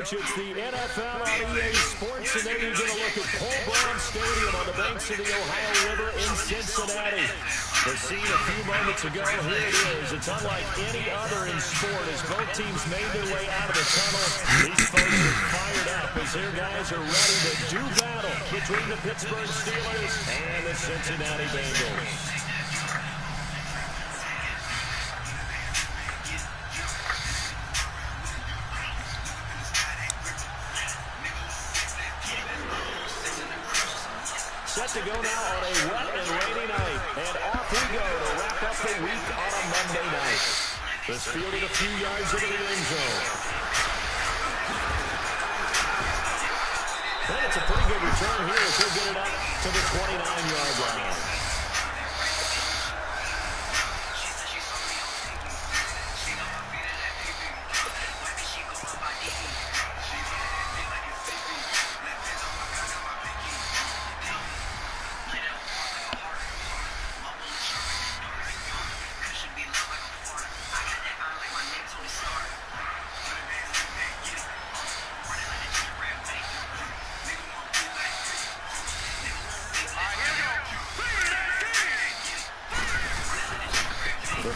Coach, it's the NFL on EA Sports, and then you get a look at Paul Brown Stadium on the banks of the Ohio River in Cincinnati. The scene a few moments ago, here it is. It's unlike any other in sport as both teams made their way out of the tunnel. These folks are fired up as their guys are ready to do battle between the Pittsburgh Steelers and the Cincinnati Bengals. Set to go now on a wet and rainy night. And off we go to wrap up the week on a Monday night. This fielded a few yards into the end zone. And it's a pretty good return here as he'll get it up to the 29-yard line.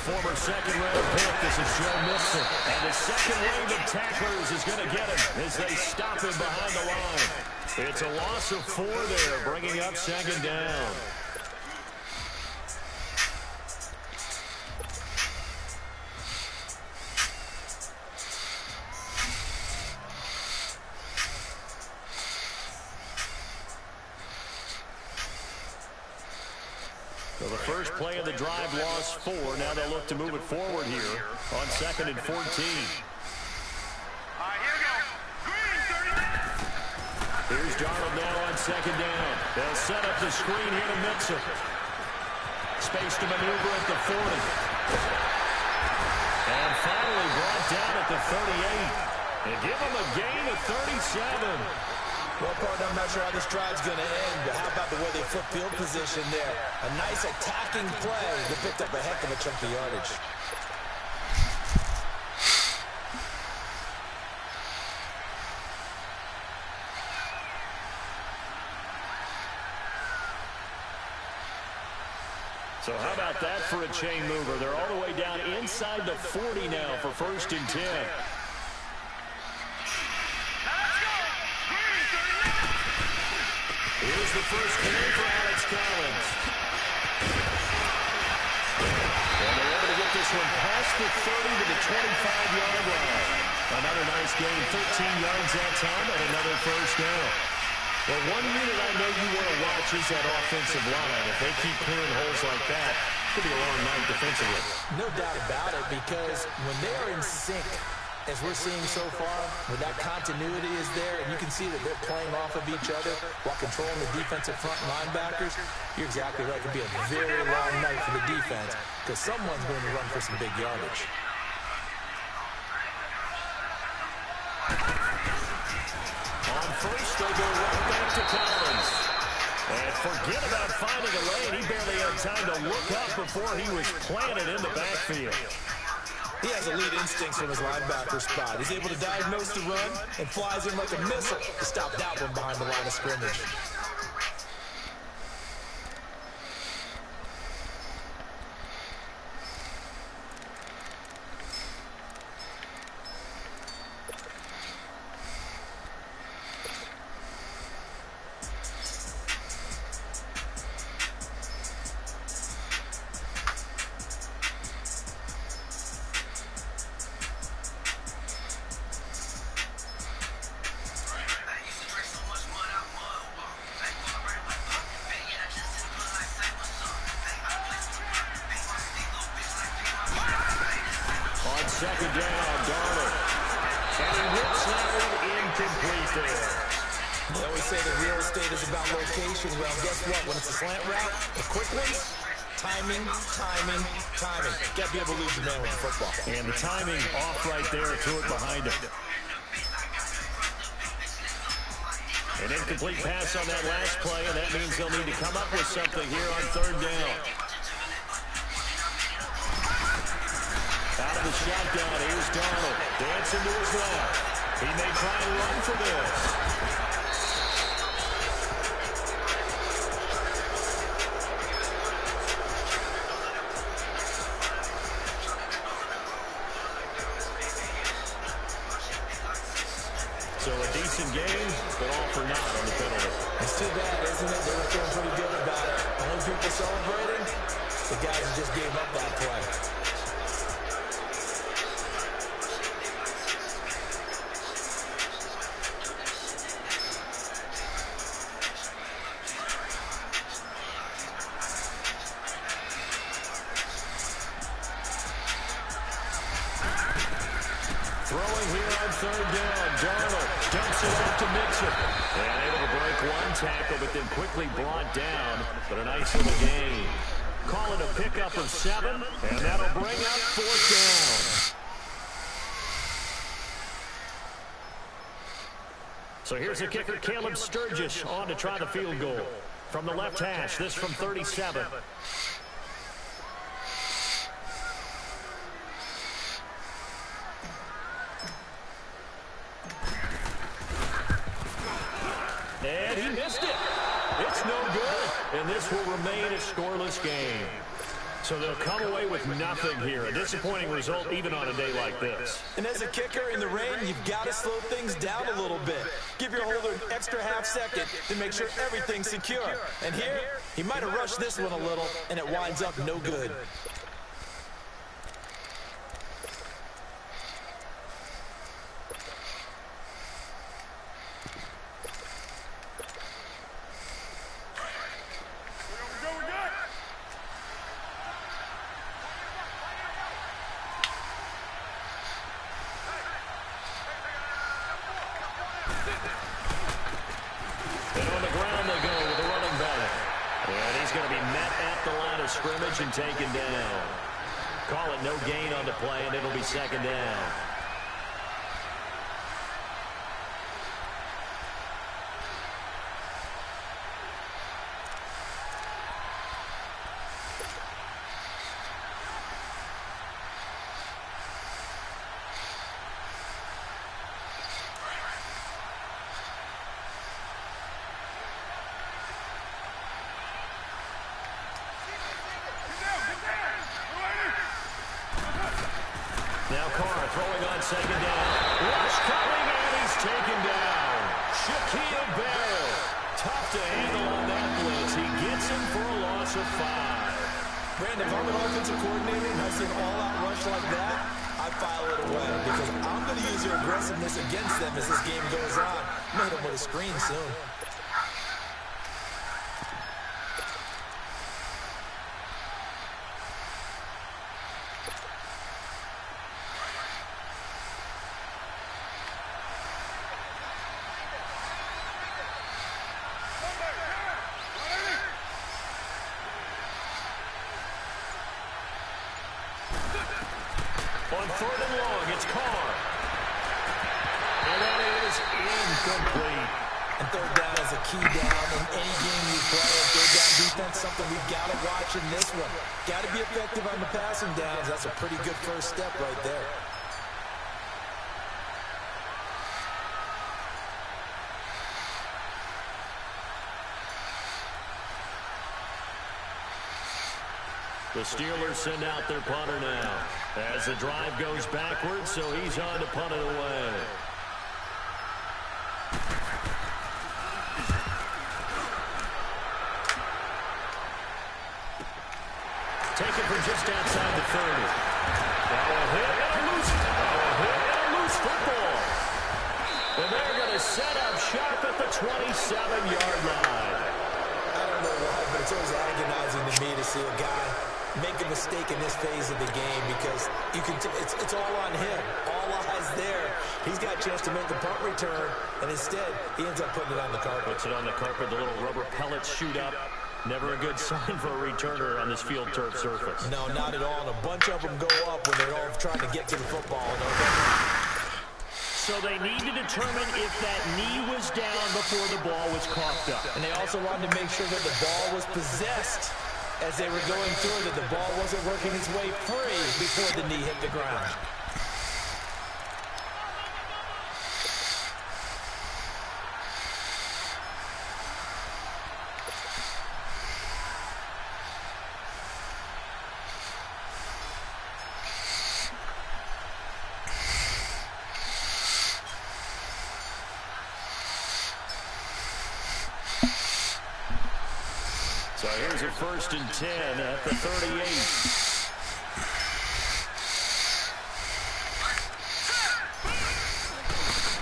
Former second-round pick, this is Joe Mixon. And the second wave of tacklers is going to get him as they stop him behind the line. It's a loss of 4 there, bringing up second down. So the first play of the drive lost 4. Now they'll look to move it forward here on 2nd and 14. Here's Darnold now on 2nd down. They'll set up the screen here to Mixon. Space to maneuver at the 40. And finally brought down at the 38. And give them a gain of 37. Well, partner, I'm not sure how this drive's going to end, but how about the way they flip field position there? A nice attacking play that picked up a heck of a chunk of yardage. So how about that for a chain mover? They're all the way down inside the 40 now for 1st and 10. Here's the first carry for Alex Collins. And they're able to get this one past the 30 to the 25-yard line. Another nice gain, 13 yards that time, and another first down. Well, one unit I know you want to watch is that offensive line. If they keep clearing holes like that, it could be a long night defensively. No doubt about it, because when they are in sync, as we're seeing so far, when that continuity is there, and you can see that they're playing off of each other while controlling the defensive front linebackers, you're exactly right. It could be a very long night for the defense because someone's going to run for some big yardage. On first, they go right back to Collins. And forget about finding a lane. He barely had time to look up before he was planted in the backfield. He has elite instincts from his linebacker spot. He's able to diagnose the run and flies in like a missile to stop that one behind the line of scrimmage. Second down, Darnold. And he whips that one incomplete there. They always say that real estate is about location. Well, guess what? When it's a slant route, the quick ones, timing, timing, timing. Got to be able to lose the man with the football. And the timing off right there, threw it behind him. An incomplete pass on that last play, and that means they'll need to come up with something here on 3rd down. Out of the shotgun, here's Darnold. Dancing to his left. He may try and run for this. So a decent game, but all for naught on the penalty. It's too bad, isn't it? They were feeling pretty good about it. Only people celebrating, the guys who just gave up that play. Throwing here on third down. Darnold dumps it up to Mixon. And able to break one tackle, but then quickly brought down. But a nice little gain. Call it a pickup of 7, and that'll bring up fourth down. So here's the kicker, Caleb Sturgis, on to try the field goal. From the left hash, this from 37. And he missed it. It's no good. And this will remain a scoreless game. So they'll come away with nothing here. A disappointing result even on a day like this. And as a kicker in the rain, you've got to slow things down a little bit. Give your holder an extra half second to make sure everything's secure. And here, he might have rushed this one a little, and it winds up no good. And on the ground they go with a running back. And he's going to be met at the line of scrimmage and taken down. Call it no gain on the play, and it'll be second down. Now Carr throwing on second down. Rush coming, and he's taken down. Shaquille Barrett. Tough to handle on that blitz. He gets him for a loss of 5. Brandon, if I'm an offensive coordinator and I see an all-out rush like that, I file it away because I'm going to use your aggressiveness against them as this game goes on. I'm going to hit them with a screen soon. On third and long, it's Carr. And that is incomplete. And third down is a key down in any game you play. Third down defense, something we've got to watch in this one. Got to be effective on the passing downs. That's a pretty good first step right there. The Steelers send out their punter now as the drive goes backwards, so he's on to punt it away. Taken from just outside the 30. Now a hit and a loose football. And they're going to set up shop at the 27-yard line. I don't know why, but it's always agonizing to me to see a guy make a mistake in this phase of the game because you can it's all on him. All eyes there. He's got a chance to make a punt return, and instead, he ends up putting it on the carpet. Puts it on the carpet, the little rubber pellets shoot up. Never a good sign for a returner on this field turf surface. No, not at all. And a bunch of them go up when they're all trying to get to the football. So they need to determine if that knee was down before the ball was coughed up. And they also wanted to make sure that the ball was possessed as they were going through it, that the ball wasn't working its way free before the knee hit the ground. So here's a 1st and 10 at the 38.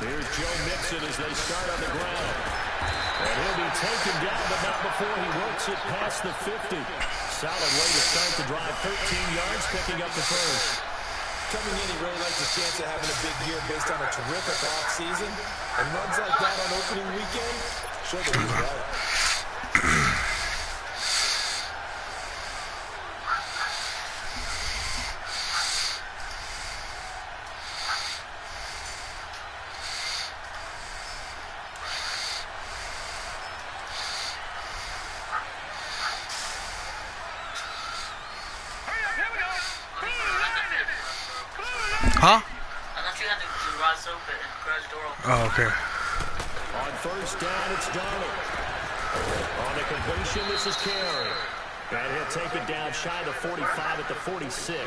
Here's Joe Mixon as they start on the ground. And he'll be taken down, but not before he works it past the 50. Solid way to start the drive. 13 yards, picking up the first. Coming in, he really likes his chance of having a big year based on a terrific offseason. And runs like that on opening weekend show that he's right. Huh? I thought you had the garage open and garage door open. Oh, okay. On 1st down, it's Darnold. On the completion, this is Carey. And he'll take it down shy of the 45 at the 46.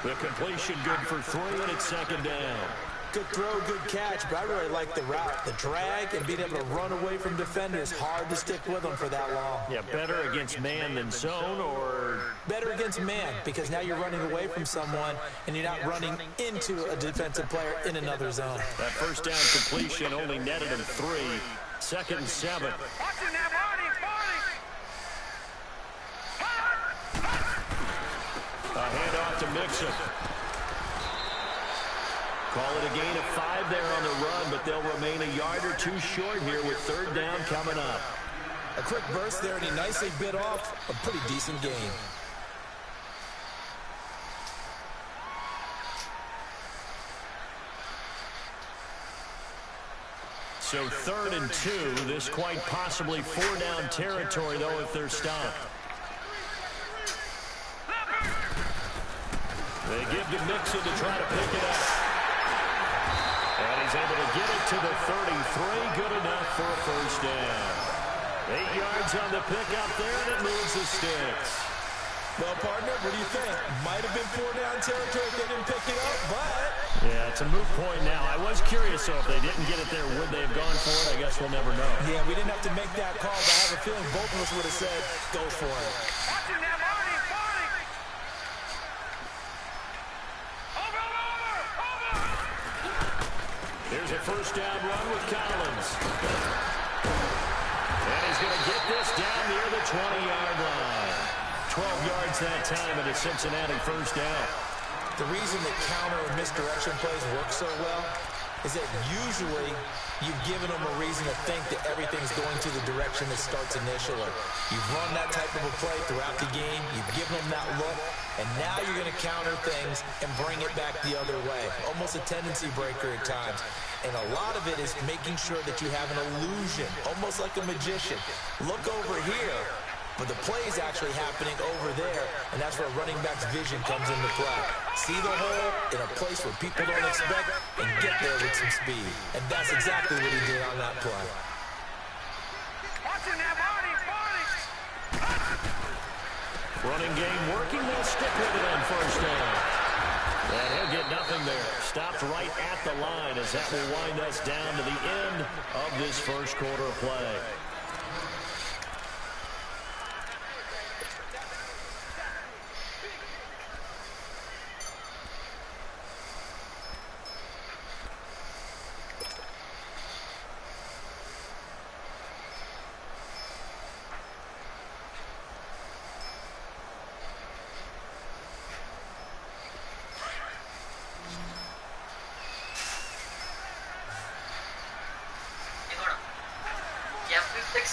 The completion good for 3, and it's 2nd down. Good throw, good catch, but I really like the route. The drag and being able to run away from defenders. Hard to stick with them for that long. Yeah, better against man than zone, or... Better against man, because now you're running away from someone, and you're not running into a defensive player in another zone. That 1st down completion only netted him 3. 2nd and 7. A handoff to Mixon. Call it a gain of 5 there on the run, but they'll remain a yard or 2 short here with 3rd down coming up. A quick burst there, and he nicely bit off a pretty decent gain. So 3rd and 2, this quite possibly 4-down territory, though, if they're stopped. They give to Mixon to try to pick it up. And he's able to get it to the 33. Good enough for a 1st down. 8 yards on the pickup there, and it moves the sticks. Well, partner, what do you think? Might have been 4-down territory if they didn't pick it up, but... Yeah, it's a moot point now. I was curious, so if they didn't get it there, would they have gone for it? I guess we'll never know. Yeah, we didn't have to make that call, but I have a feeling both of us would have said, go for it. Here's a 1st down run with Collins. And he's going to get this down near the 20-yard line. 12 yards that time, and a Cincinnati 1st down. The reason that counter and misdirection plays work so well is that usually you've given them a reason to think that everything's going to the direction it starts initially. You've run that type of a play throughout the game. You've given them that look, and now you're going to counter things and bring it back the other way. Almost a tendency breaker at times. And a lot of it is making sure that you have an illusion, almost like a magician. Look over here, but the play is actually happening over there, and that's where running back's vision comes into play. See the hole in a place where people don't expect and get there with some speed. And that's exactly what he did on that play. Running game working. They'll stick with it on 1st down. And he'll get nothing there. Stopped right at the line as that will wind us down to the end of this 1st quarter of play.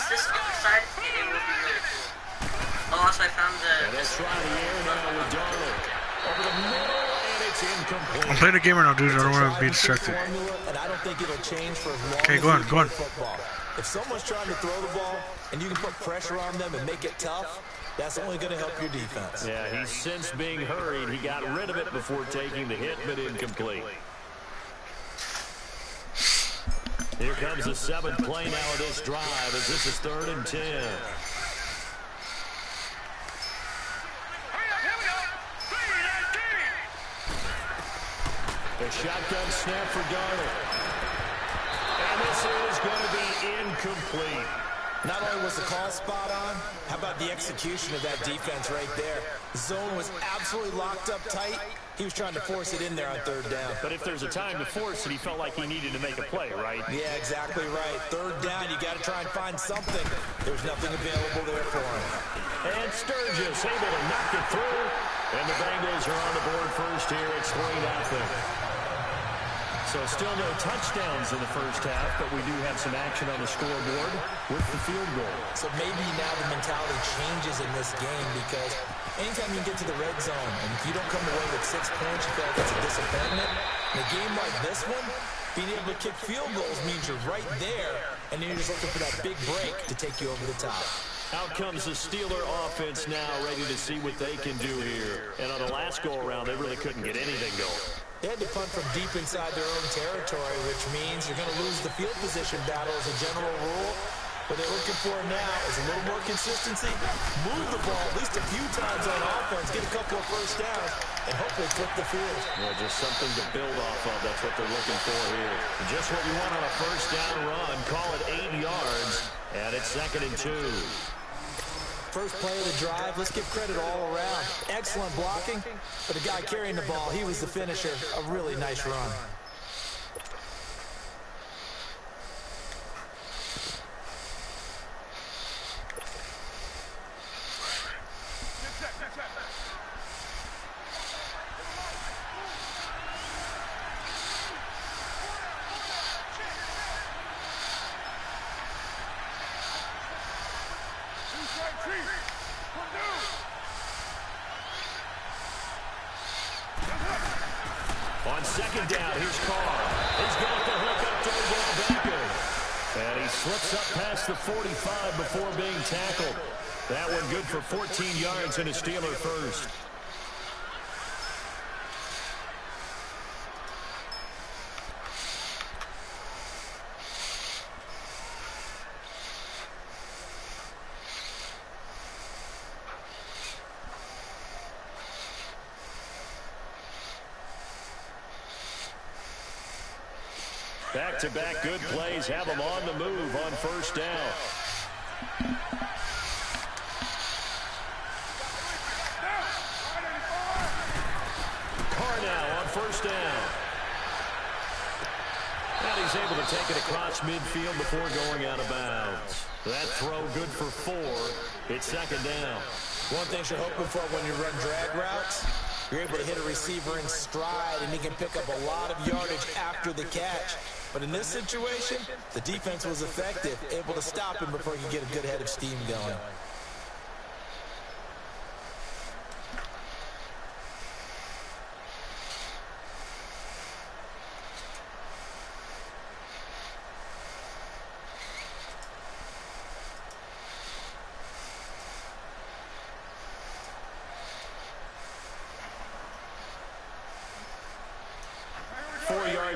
This other side, it will be really cool. Oh, also I found the... And they'll try the air now with Darnold. Over the middle, and it's incomplete. I'm playing a game right now, dude. I don't want to be distracted. And I don't think it'll change for as long Okay, as go on, go on. Football. If someone's trying to throw the ball and you can put pressure on them and make it tough, that's only going to help your defense. Yeah, he's since being hurried. He got rid of it before taking the hit, but incomplete. Here comes the 7th play now of this drive as this is 3rd and 10. The shotgun snap for Darnold. And this is going to be incomplete. Not only was the call spot on, how about the execution of that defense right there? The zone was absolutely locked up tight. He was trying to force it in there on third down. But if there's a time to force it, he felt like he needed to make a play, right? Yeah, exactly right. Third down, you got to try and find something. There's nothing available there for him. And Sturgis able to knock it through. And the Bengals are on the board first here. It's 3-0. So still no touchdowns in the first half, but we do have some action on the scoreboard with the field goal. So maybe now the mentality changes in this game because anytime you get to the red zone, and if you don't come away with 6 points, you feel like it's a disappointment. In a game like this one, being able to kick field goals means you're right there, and then you're just looking for that big break to take you over the top. Out comes the Steeler offense now, ready to see what they can do here. And on the last go-around, they really couldn't get anything going. They had to punt from deep inside their own territory, which means you're going to lose the field position battle as a general rule. What they're looking for now is a little more consistency, move the ball at least a few times on offense, get a couple of first downs, and hopefully flip the field. Yeah, just something to build off of. That's what they're looking for here. Just what you want on a first down run. Call it 8 yards, and it's 2nd and 2. First play of the drive, let's give credit all around. Excellent blocking, but the guy carrying the ball, he was the finisher. A really nice run. On 2nd down, here's Carr. He's got the hook up to the ball backer. And he slips up past the 45 before being tackled. That one good for 14 yards and a Steeler first. Back-to-back good plays have them on the move on first down. Carr now on first down. And he's able to take it across midfield before going out of bounds. That throw good for 4. It's 2nd down. One thing you're hoping for when you run drag routes, you're able to hit a receiver in stride, and he can pick up a lot of yardage after the catch. But in this situation, the defense was effective, able to stop him before he could get a good head of steam going.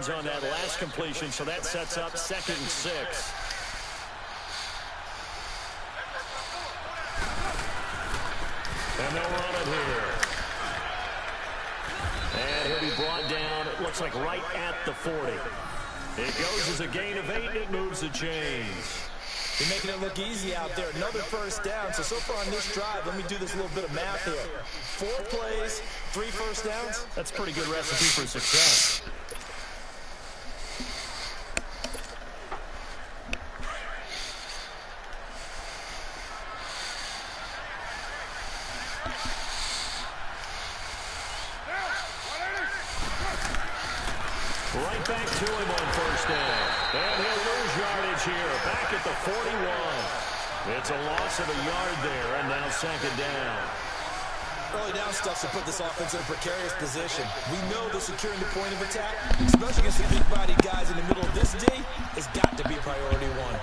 On that last completion, so that sets up 2nd and 6. And they'll run it here. And he'll be brought down, it looks like right at the 40. It goes as a gain of 8, and it moves the chains. They're making it look easy out there. Another first down. So far on this drive, let me do this little bit of math here. 4 plays, 3 first downs. That's a pretty good recipe for success. Right back to him on first down. And he'll lose yardage here. Back at the 41. It's a loss of a yard there, and now 2nd down. Early down stuff to put this offense in a precarious position. We know that securing the point of attack, especially against the big-bodied guys in the middle of this day, has got to be priority 1.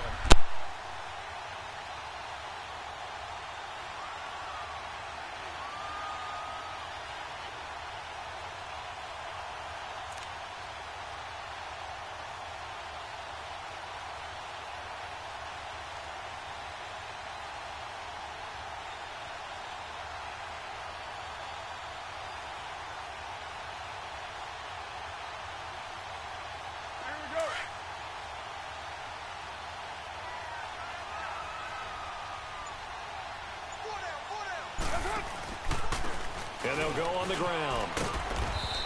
And they'll go on the ground.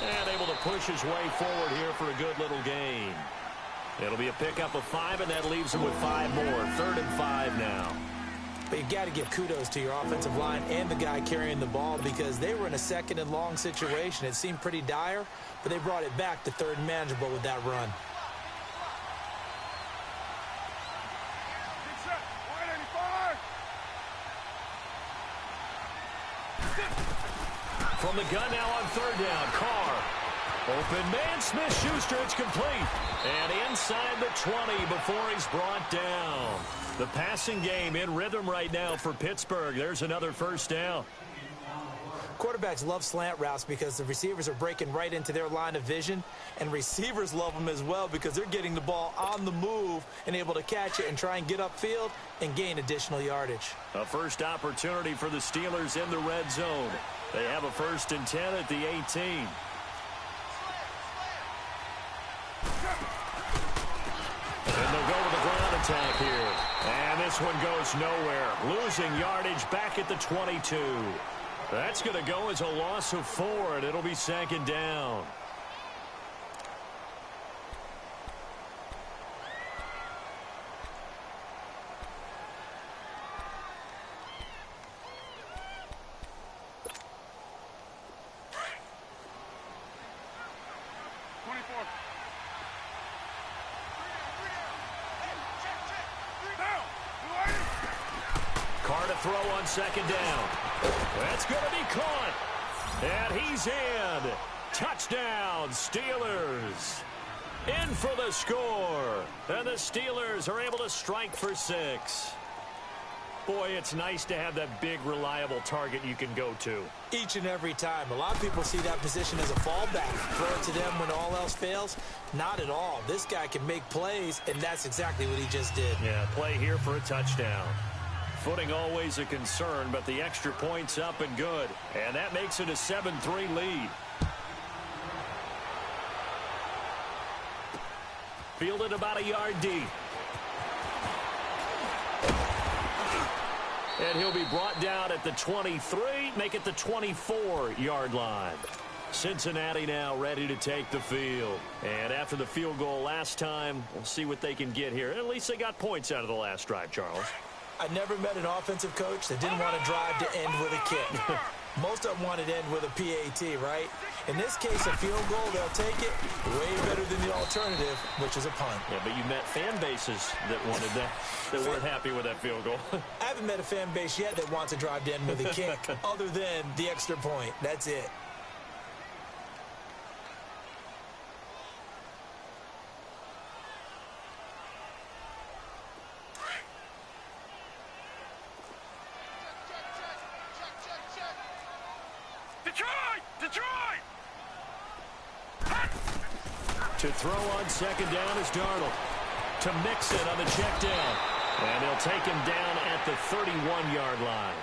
And able to push his way forward here for a good little gain. It'll be a pickup of 5, and that leaves him with 5 more. 3rd and 5 now. But you've got to give kudos to your offensive line and the guy carrying the ball because they were in a 2nd and long situation. It seemed pretty dire, but they brought it back to 3rd and manageable with that run. From the gun now on 3rd down, Carr. Open man, Smith-Schuster, it's complete. And inside the 20 before he's brought down. The passing game in rhythm right now for Pittsburgh. There's another 1st down. Quarterbacks love slant routes because the receivers are breaking right into their line of vision, and receivers love them as well because they're getting the ball on the move and able to catch it and try and get upfield and gain additional yardage. A first opportunity for the Steelers in the red zone. They have a 1st and 10 at the 18. And they'll go with the ground attack here. And this one goes nowhere. Losing yardage back at the 22. That's going to go as a loss of 4, and it'll be 2nd down. Carr to throw on 2nd down. That's going to be caught. And he's in. Touchdown, Steelers. In for the score. And the Steelers are able to strike for 6. Boy, it's nice to have that big, reliable target you can go to. Each and every time. A lot of people see that position as a fallback. Throw it to them when all else fails. Not at all. This guy can make plays, and that's exactly what he just did. Yeah, play here for a touchdown. Footing always a concern, but the extra point's up and good. And that makes it a 7-3 lead. Fielded about a yard deep. And he'll be brought down at the 23, make it the 24-yard line. Cincinnati now ready to take the field. And after the field goal last time, we'll see what they can get here. At least they got points out of the last drive, Charles. I never met an offensive coach that didn't want to drive to end with a kick. Most of them wanted to end with a PAT, right? In this case, a field goal, they'll take it way better than the alternative, which is a punt. Yeah, but you met fan bases that wanted that, that weren't happy with that field goal. I haven't met a fan base yet that wants to drive to end with a kick other than the extra point. That's it. Detroit! To throw on 2nd down is Darnold. To mix it on the check down. And he'll take him down at the 31-yard line.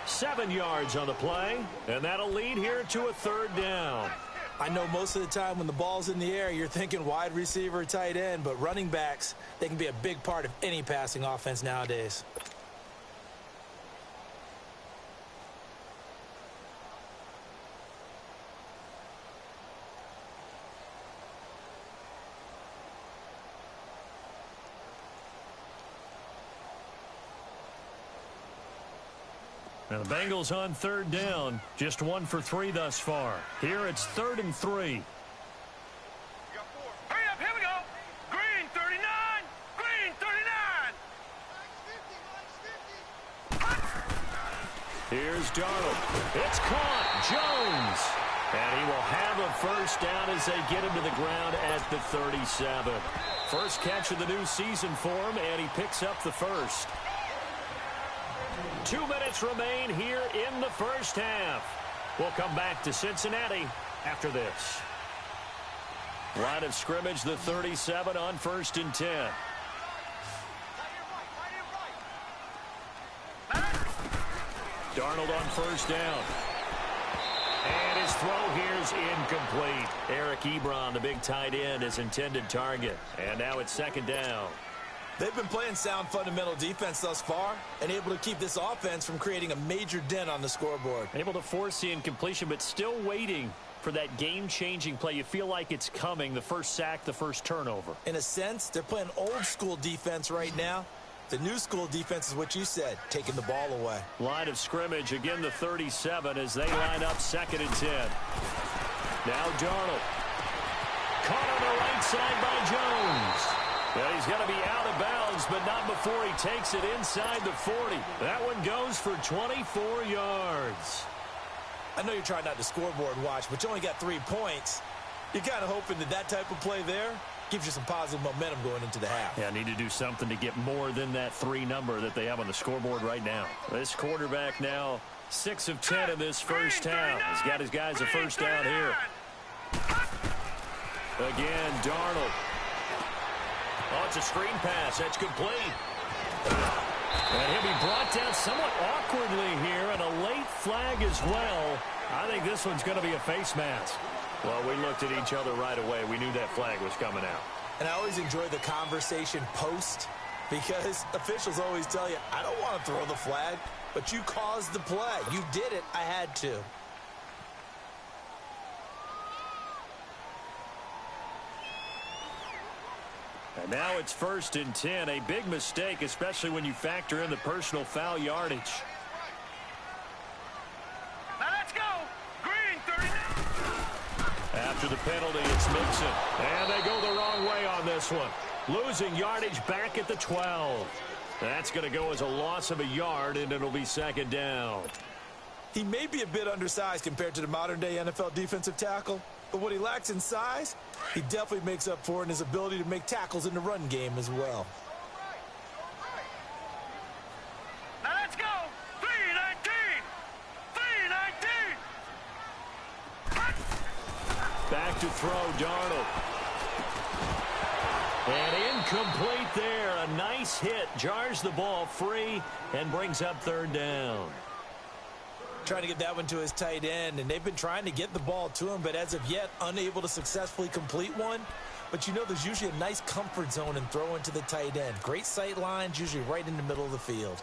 7 yards on the play, and that'll lead here to a 3rd down. I know most of the time when the ball's in the air, you're thinking wide receiver, tight end, but running backs, they can be a big part of any passing offense nowadays. Now the Bengals on 3rd down. Just 1 for 3 thus far. Here it's 3rd and 3. Hurry up, here we go. Green 39. Green 39. Here's Darnold. It's caught. Jones. And he will have a 1st down as they get him to the ground at the 37. First catch of the new season for him, and he picks up the 1st. 2 minutes remain here in the 1st half. We'll come back to Cincinnati after this. Line of scrimmage, the 37 on 1st and 10. Darnold on 1st down. And his throw here's incomplete. Eric Ebron, the big tight end, his intended target. And now it's 2nd down. They've been playing sound fundamental defense thus far and able to keep this offense from creating a major dent on the scoreboard. Able to force the incompletion, but still waiting for that game-changing play. You feel like it's coming, the first sack, the first turnover. In a sense, they're playing old-school defense right now. The new school defense is what you said, taking the ball away. Line of scrimmage, again the 37 as they line up 2nd and 10. Now Darnold. Caught on the right side by Jones. Well, he's going to be out of bounds, but not before he takes it inside the 40. That one goes for 24 yards. I know you're trying not to scoreboard watch, but you only got 3 points. You're kind of hoping that that type of play there gives you some positive momentum going into the half. Yeah, need to do something to get more than that 3 number that they have on the scoreboard right now. This quarterback now 6 of 10 in this first half. He's got his guys a first down here. Again, Darnold. Oh, it's a screen pass. That's complete. And he'll be brought down somewhat awkwardly here, and a late flag as well. I think this one's going to be a face mask. Well, we looked at each other right away. We knew that flag was coming out. And I always enjoy the conversation post because officials always tell you, I don't want to throw the flag, but you caused the play. You did it. I had to. And now it's 1st and 10. A big mistake, especially when you factor in the personal foul yardage. Now let's go. Green 39. After the penalty, it's Mixon. And they go the wrong way on this one. Losing yardage back at the 12. That's going to go as a loss of a yard, and it'll be 2nd down. He may be a bit undersized compared to the modern-day NFL defensive tackle, but what he lacks in size, he definitely makes up for in his ability to make tackles in the run game as well. Now let's go. 319. 319. Back to throw, Darnold. And incomplete there. A nice hit. Jars the ball free and brings up 3rd down. Trying to get that one to his tight end, and they've been trying to get the ball to him, but as of yet, unable to successfully complete one. But you know there's usually a nice comfort zone in throwing to the tight end. Great sight lines, usually right in the middle of the field.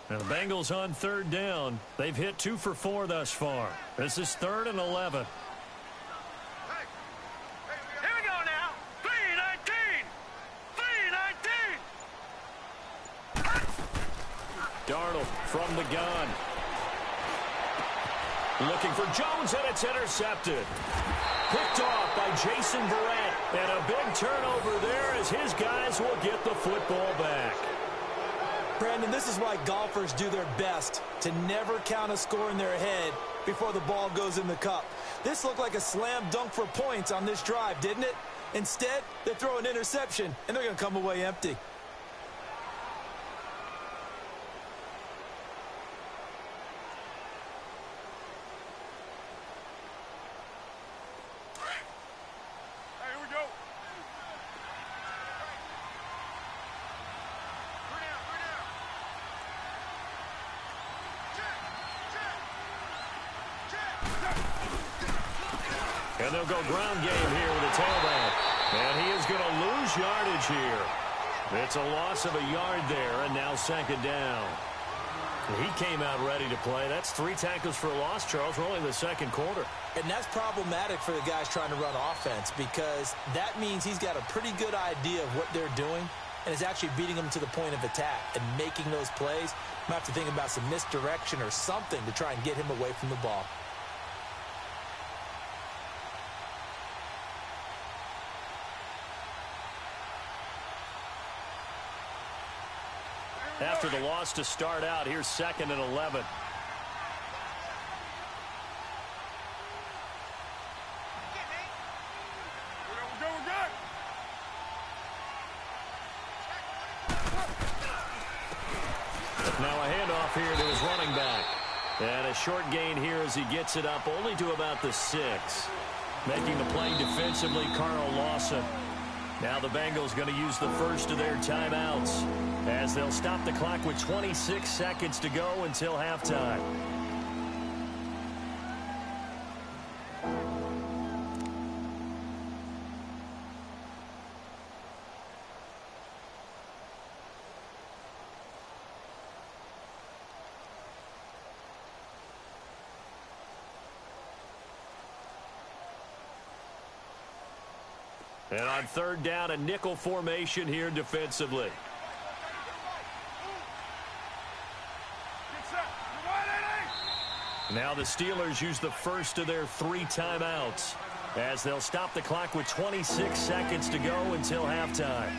Now the Bengals on 3rd down. They've hit 2 for 4 thus far. This is 3rd and 11. Here we go now. 319. 319. Darnold from the gun. Looking for Jones, and it's intercepted. Picked off by Jason Verrett. And a big turnover there as his guys will get the football back. Brandon, this is why golfers do their best to never count a score in their head before the ball goes in the cup. This looked like a slam dunk for points on this drive, didn't it? Instead, they throw an interception, and they're going to come away empty. And they'll go ground game here with a tailback. And he is going to lose yardage here. It's a loss of a yard there, and now 2nd down. He came out ready to play. That's 3 tackles for a loss, Charles. We're only in the 2nd quarter. And that's problematic for the guys trying to run offense because that means he's got a pretty good idea of what they're doing and is actually beating them to the point of attack and making those plays. You might have to think about some misdirection or something to try and get him away from the ball. After the loss to start out, here's 2nd and 11. Now a handoff here to his running back. And a short gain here as he gets it up only to about the 6. Making the play defensively, Carl Lawson. Now the Bengals going to use the first of their timeouts as they'll stop the clock with 26 seconds to go until halftime. And on third down, a nickel formation here defensively. Now the Steelers use the first of their 3 timeouts as they'll stop the clock with 26 seconds to go until halftime.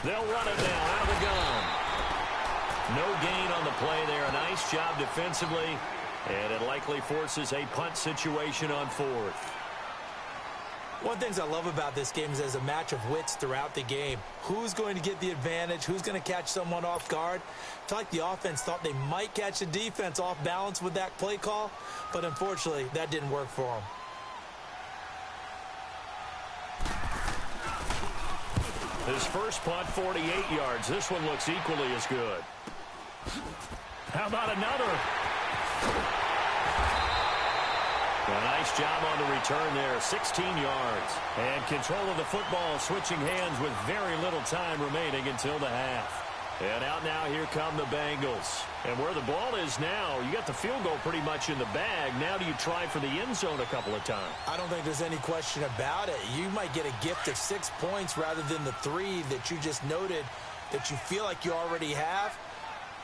They'll run it now out of the gun. No gain on the play there. A nice job defensively. And it likely forces a punt situation on 4th. One of the things I love about this game is there's a match of wits throughout the game. Who's going to get the advantage? Who's going to catch someone off guard? I feel like the offense thought they might catch the defense off balance with that play call, but unfortunately, that didn't work for them. His first punt, 48 yards. This one looks equally as good. How about another? A nice job on the return there, 16 yards. And control of the football, switching hands with very little time remaining until the half. And out now, here come the Bengals. And where the ball is now, you got the field goal pretty much in the bag. Now do you try for the end zone a couple of times? I don't think there's any question about it. You might get a gift of 6 points rather than the 3 that you just noted that you feel like you already have.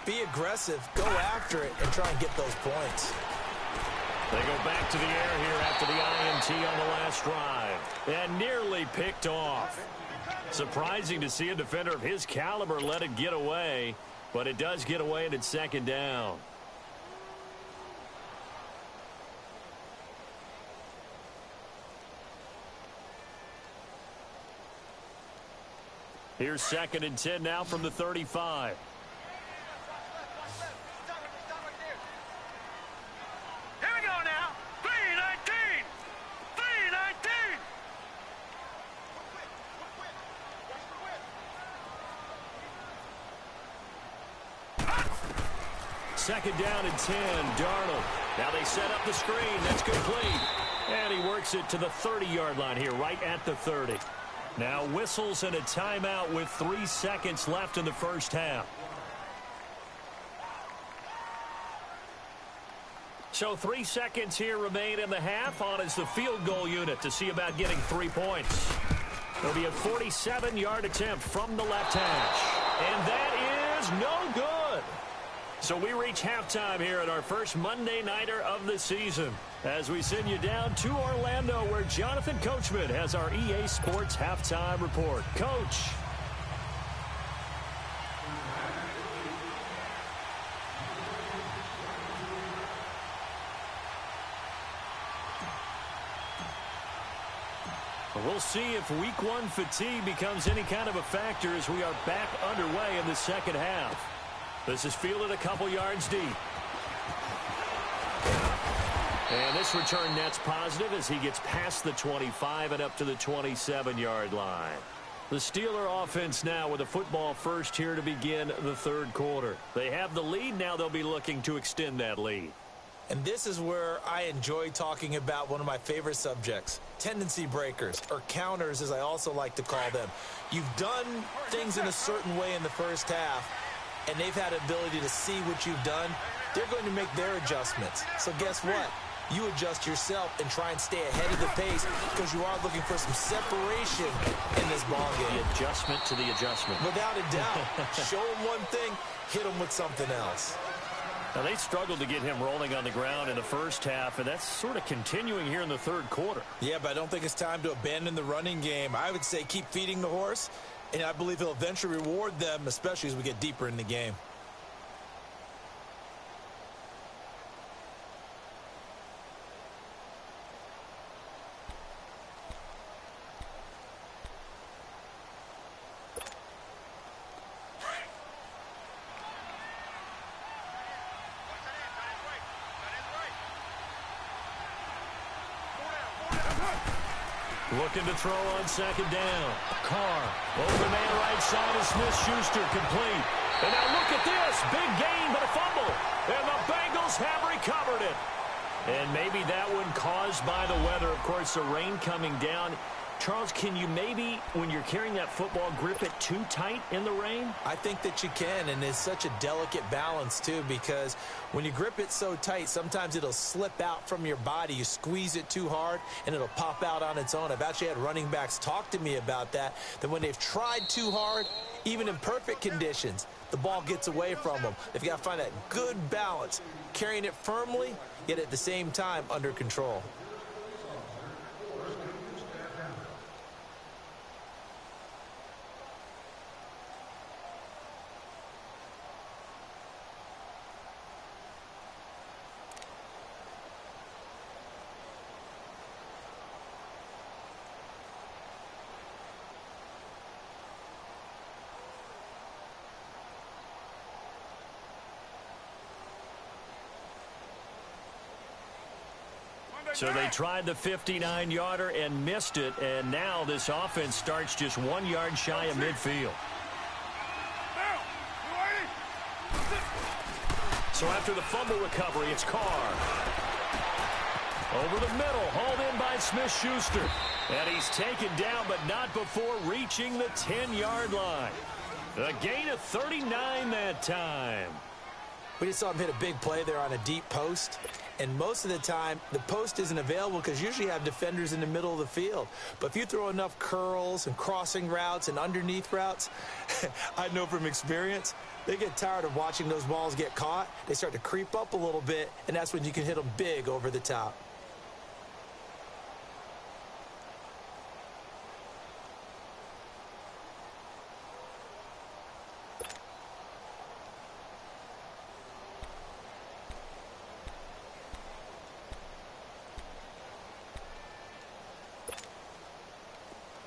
Be aggressive, go after it, and try and get those points. They go back to the air here after the INT on the last drive. And nearly picked off. Surprising to see a defender of his caliber let it get away, but it does get away and it's second down. Here's 2nd and 10 now from the 35. Here we go now. 3-19. 3-19. Second down and 10, Darnold. Now they set up the screen. That's complete. And he works it to the 30-yard line here, right at the 30. Now whistles and a timeout with 3 seconds left in the first half. So 3 seconds here remain in the half. On is the field goal unit to see about getting 3 points. It'll be a 47-yard attempt from the left hash. And that is no good. So we reach halftime here at our first Monday Nighter of the season as we send you down to Orlando where Jonathan Coachman has our EA Sports Halftime Report. Coach. We'll see if week 1 fatigue becomes any kind of a factor as we are back underway in the second half. This is fielded a couple yards deep. And this return net's positive as he gets past the 25 and up to the 27-yard line. The Steeler offense now with a football first here to begin the third quarter. They have the lead. Now they'll be looking to extend that lead. And this is where I enjoy talking about one of my favorite subjects, tendency breakers, or counters as I also like to call them. You've done things in a certain way in the first half, and they've had the ability to see what you've done. They're going to make their adjustments. So guess what? You adjust yourself and try and stay ahead of the pace because you are looking for some separation in this ball game. The adjustment to the adjustment. Without a doubt. Show them one thing, hit them with something else. Now, they struggled to get him rolling on the ground in the first half, and that's sort of continuing here in the third quarter. Yeah, but I don't think it's time to abandon the running game. I would say keep feeding the horse, and I believe he'll eventually reward them, especially as we get deeper in the game. Looking to throw on second down. Carr. Open man right side of Smith-Schuster. Complete. And now look at this. Big gain, but a fumble. And the Bengals have recovered it. And maybe that one caused by the weather. Of course, the rain coming down. Charles, can you maybe, when you're carrying that football, grip it too tight in the rain? I think that you can, and it's such a delicate balance, too, because when you grip it so tight, sometimes it'll slip out from your body. You squeeze it too hard, and it'll pop out on its own. I've actually had running backs talk to me about that when they've tried too hard, even in perfect conditions, the ball gets away from them. They've got to find that good balance, carrying it firmly, yet at the same time under control. So they tried the 59-yarder and missed it, and now this offense starts just 1 yard shy of midfield. So after the fumble recovery, it's Carr. Over the middle, hauled in by Smith-Schuster. And he's taken down, but not before reaching the 10-yard line. A gain of 39 that time. We just saw him hit a big play there on a deep post. And most of the time, the post isn't available because usually you have defenders in the middle of the field. But if you throw enough curls and crossing routes and underneath routes, I know from experience, they get tired of watching those balls get caught. They start to creep up a little bit, and that's when you can hit them big over the top.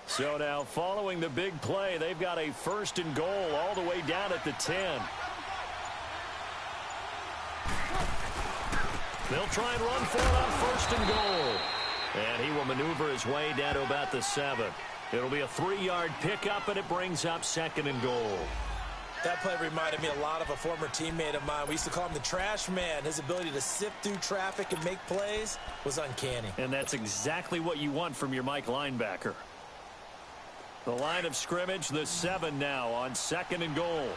So now following the big play, they've got a 1st and goal all the way down at the 10. They'll try and run for it on 1st and goal. And he will maneuver his way down to about the 7. It'll be a 3-yard pickup, and it brings up 2nd and goal. That play reminded me a lot of a former teammate of mine. We used to call him the trash man. His ability to sift through traffic and make plays was uncanny. And that's exactly what you want from your Mike linebacker. The line of scrimmage, the 7 now on 2nd and goal.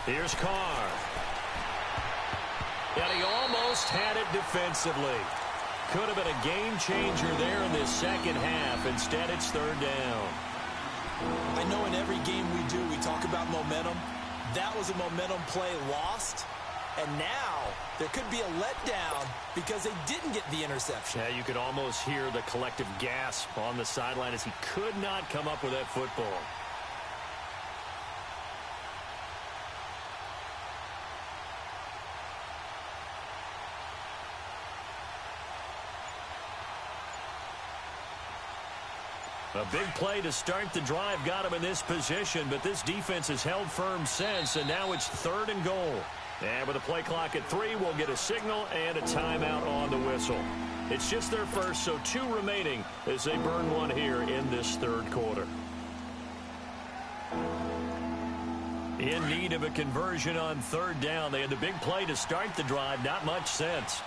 Here's Carr. And he almost had it defensively. Could have been a game changer there in this second half. Instead, it's 3rd down. I know in every game we do, we talk about momentum. That was a momentum play lost, and now there could be a letdown because they didn't get the interception. Yeah, you could almost hear the collective gasp on the sideline as he could not come up with that football. A big play to start the drive got him in this position, but this defense has held firm since, and now it's 3rd and goal. And with a play clock at 3, we'll get a signal and a timeout on the whistle. It's just their first, so 2 remaining as they burn one here in this 3rd quarter. In need of a conversion on 3rd down. They had the big play to start the drive, not much sense.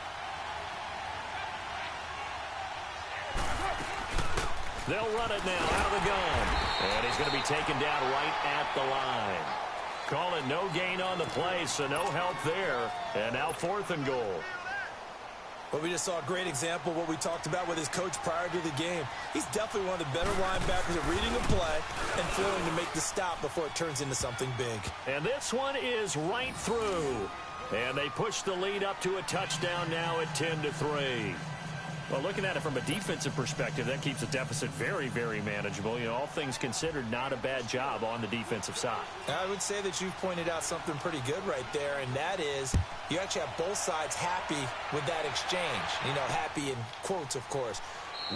They'll run it now out of the gun. And he's going to be taken down right at the line. Call it no gain on the play, so no help there. And now 4th and goal. But we just saw a great example of what we talked about with his coach prior to the game. He's definitely one of the better linebackers at reading a play and failing to make the stop before it turns into something big. And this one is right through. And they push the lead up to a touchdown now at 10-3. Well, looking at it from a defensive perspective, that keeps the deficit very, very manageable. You know, all things considered, not a bad job on the defensive side. I would say that you've pointed out something pretty good right there, and that is you actually have both sides happy with that exchange. You know, happy in quotes, of course.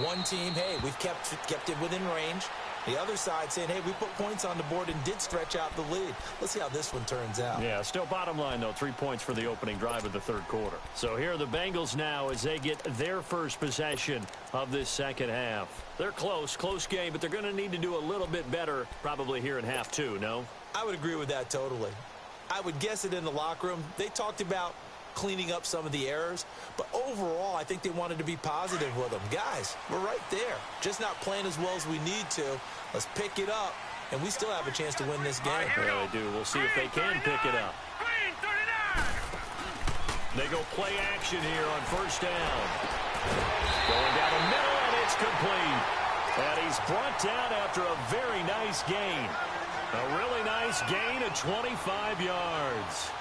One team, hey, we've kept it within range. The other side saying, hey, we put points on the board and did stretch out the lead. Let's see how this one turns out. Yeah, still bottom line, though, 3 points for the opening drive of the third quarter. So here are the Bengals now as they get their first possession of this second half. They're close game, but they're going to need to do a little bit better probably here in half two, no? I would agree with that totally. I would guess it in the locker room. They talked about cleaning up some of the errors, but overall, I think they wanted to be positive with them. Guys, we're right there. Just not playing as well as we need to. Let's pick it up, and we still have a chance to win this game. Yeah, they do. We'll see if they can pick it up. Green 39. They go play action here on first down. Going down the middle, and it's complete. And he's brought down after a very nice gain. A really nice gain of 25 yards.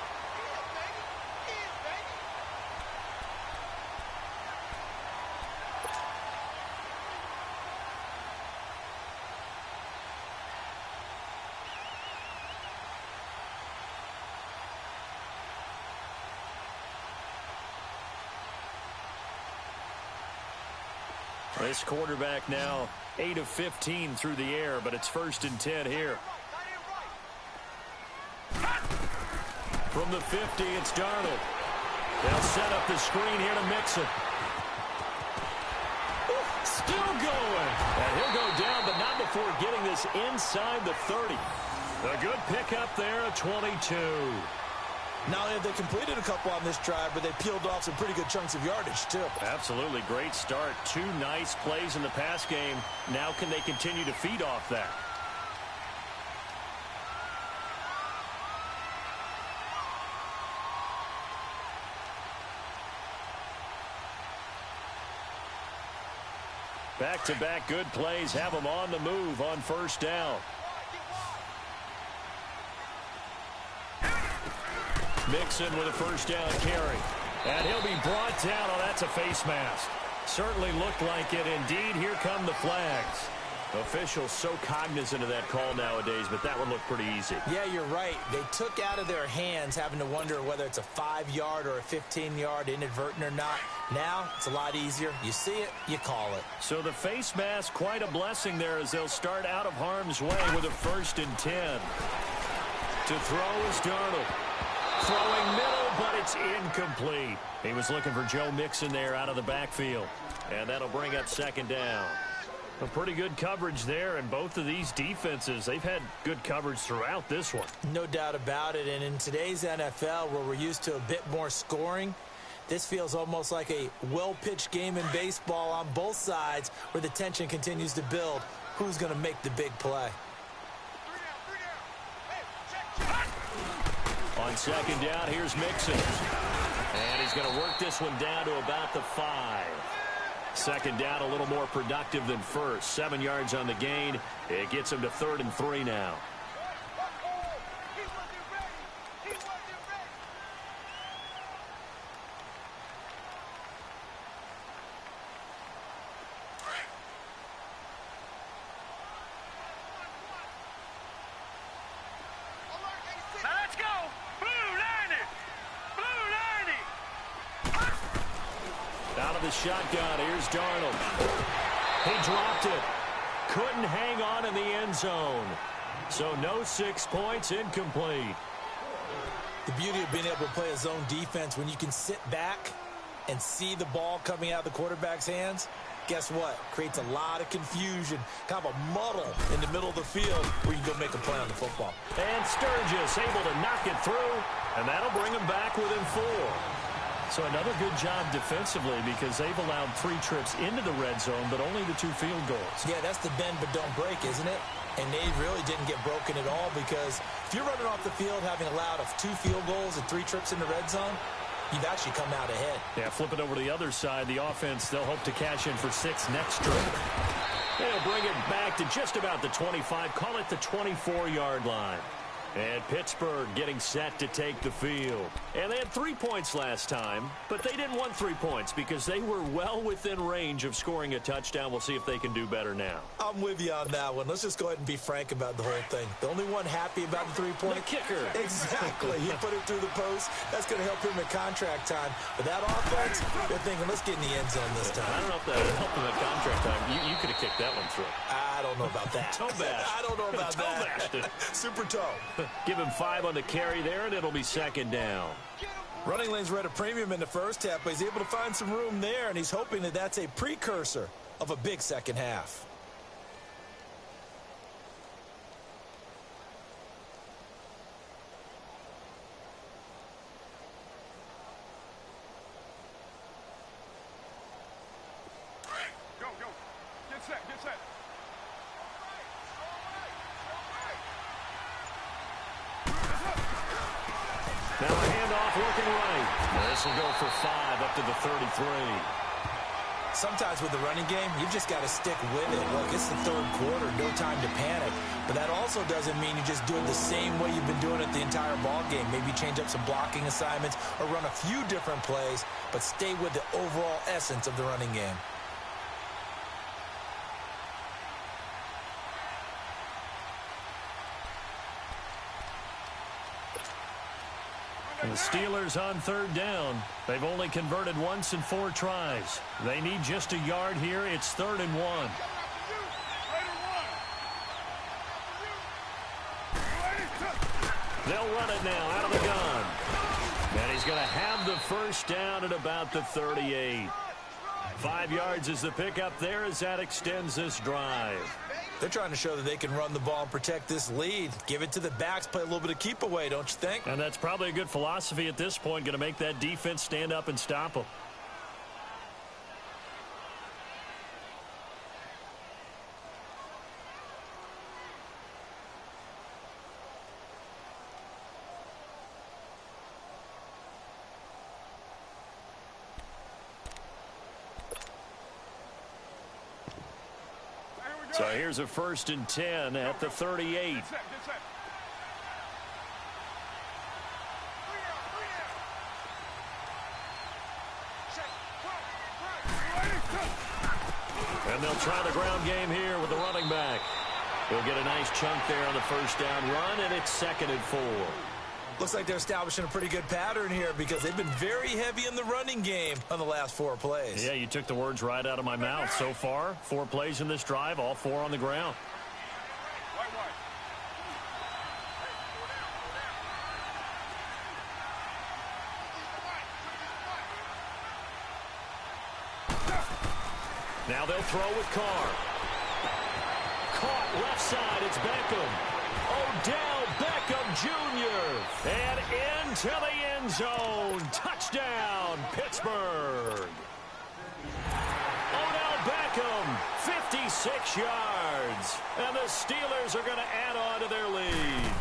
This quarterback now 8 of 15 through the air, but it's 1st and 10 here. From the 50, it's Darnold. They'll set up the screen here to Mixon. Still going. And he'll go down, but not before getting this inside the 30. A good pickup there, a 22. Not only have they completed a couple on this drive, but they peeled off some pretty good chunks of yardage, too. Absolutely. Great start. 2 nice plays in the pass game. Now can they continue to feed off that? Back-to-back good plays have them on the move on first down. Mixon with a first down carry. And he'll be brought down. Oh, that's a face mask. Certainly looked like it. Indeed, here come the flags. Officials so cognizant of that call nowadays, but that one looked pretty easy. Yeah, you're right. They took out of their hands having to wonder whether it's a 5-yard or a 15-yard inadvertent or not. Now, it's a lot easier. You see it, you call it. So the face mask, quite a blessing there as they'll start out of harm's way with a 1st and 10. To throw is Darnold. Throwing middle, but it's incomplete. He was looking for Joe Mixon there out of the backfield. And that'll bring up 2nd down. A pretty good coverage there, and both of these defenses, they've had good coverage throughout this one. No doubt about it, and in today's NFL, where we're used to a bit more scoring, this feels almost like a well-pitched game in baseball on both sides where the tension continues to build. Who's going to make the big play? On 2nd down, here's Mixon. And he's going to work this one down to about the 5. 2nd down, a little more productive than first. 7 yards on the gain. It gets him to 3rd and 3 now. Shotgun, here's Darnold. He dropped it. Couldn't hang on in the end zone. So no 6 points, incomplete. The beauty of being able to play a zone defense when you can sit back and see the ball coming out of the quarterback's hands, guess what? Creates a lot of confusion, kind of a muddle in the middle of the field where you can go make a play on the football. And Sturgis able to knock it through, and that'll bring him back within 4. So another good job defensively because they've allowed 3 trips into the red zone, but only the 2 field goals. Yeah, that's the bend but don't break, isn't it? And they really didn't get broken at all because if you're running off the field having allowed 2 field goals and 3 trips in the red zone, you've actually come out ahead. Yeah, flip it over to the other side. The offense, they'll hope to cash in for 6 next trip. They'll bring it back to just about the 25. Call it the 24-yard line. And Pittsburgh getting set to take the field. And they had 3 points last time, but they didn't want 3 points because they were well within range of scoring a touchdown. We'll see if they can do better now. I'm with you on that one. Let's just go ahead and be frank about the whole thing. The only one happy about the 3-point? The kicker. Exactly. He put it through the post. That's going to help him at contract time. But that offense, they're thinking, let's get in the end zone this time. I don't know if that helped him at contract time. You could have kicked that one through. I don't know about that. Toe bash. I don't know about toe that. bashed it. Super toe. Give him 5 on the carry there, and it'll be second down. Running lanes were at a premium in the first half, but he's able to find some room there, and he's hoping that that's a precursor of a big second half. Go, go. Get set, get set. Now a handoff looking right. This will go for 5 up to the 33. Sometimes with the running game, you've just got to stick with it. Look, it's the third quarter, no time to panic. But that also doesn't mean you just do it the same way you've been doing it the entire ball game. Maybe change up some blocking assignments or run a few different plays, but stay with the overall essence of the running game. The Steelers on third down. They've only converted once in 4 tries. They need just a yard here. It's 3rd and 1. They'll run it now out of the gun. And he's going to have the first down at about the 38. 5 yards is the pickup there as that extends this drive. They're trying to show that they can run the ball and protect this lead. Give it to the backs, play a little bit of keep away, don't you think? And that's probably a good philosophy at this point, going to make that defense stand up and stop them. So here's a 1st and 10 at the 38. Get set, get set. And they'll try the ground game here with the running back. He'll get a nice chunk there on the first down run, and it's 2nd and 4. Looks like they're establishing a pretty good pattern here because they've been very heavy in the running game on the last 4 plays. Yeah, you took the words right out of my mouth. So far, 4 plays in this drive, all 4 on the ground. Now they'll throw with Carr. Caught left side, it's Beckham. Odell Beckham Jr. And into the end zone. Touchdown, Pittsburgh. Odell Beckham, 56 yards. And the Steelers are going to add on to their lead.